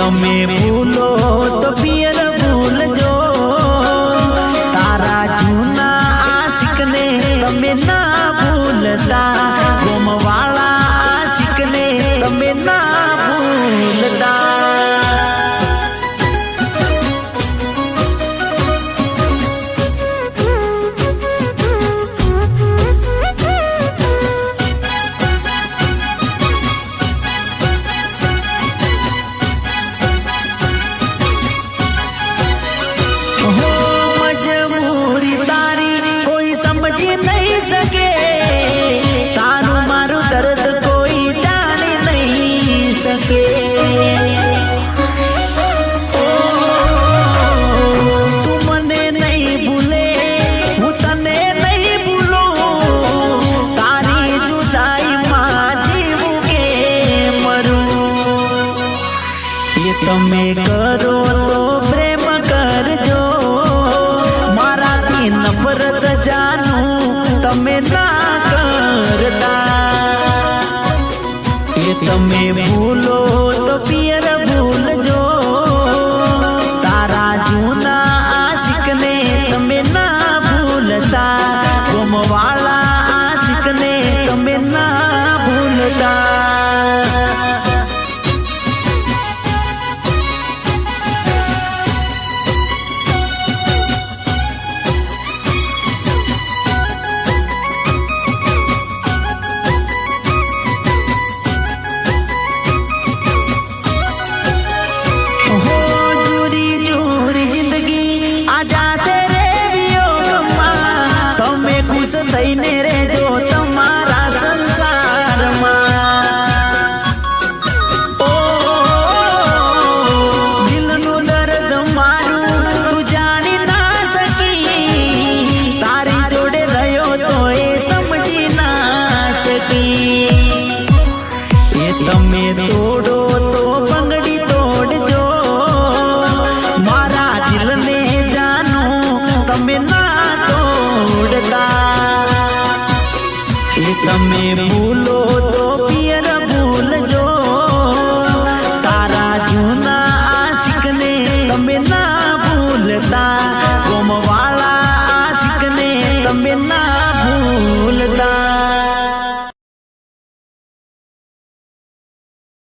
તમે ભૂલો તો પિયર ભૂલજો, તારા જૂના આશિકને તમે ના ભૂલતા, ગોમવાળા આશિકને તમે ના ભૂલતા। मजबूरी तारी कोई समझ नहीं सके, तारू मारू दर्द कोई जान नहीं सके। तू मने नहीं भूले हूँ तने नहीं भूलो, तारी जुदाई मां जीवू के मरू। ये तमे करो तो प्रेम करजो, नफरत जानू तमे ना करता। ये तमे भूलो तो पियर भूलजो, तारा जूना आशिकने तमे ना भूलता, गमवाला आशिकने तमे ना भूलता। खुश थईने रेजो तमारा संसार में। ओ दिल नु दर्द मारू तू जानी ना सकी, तारी जोड़े रह्यो तो ए समझी ना सकी। ये तमे तोड़ो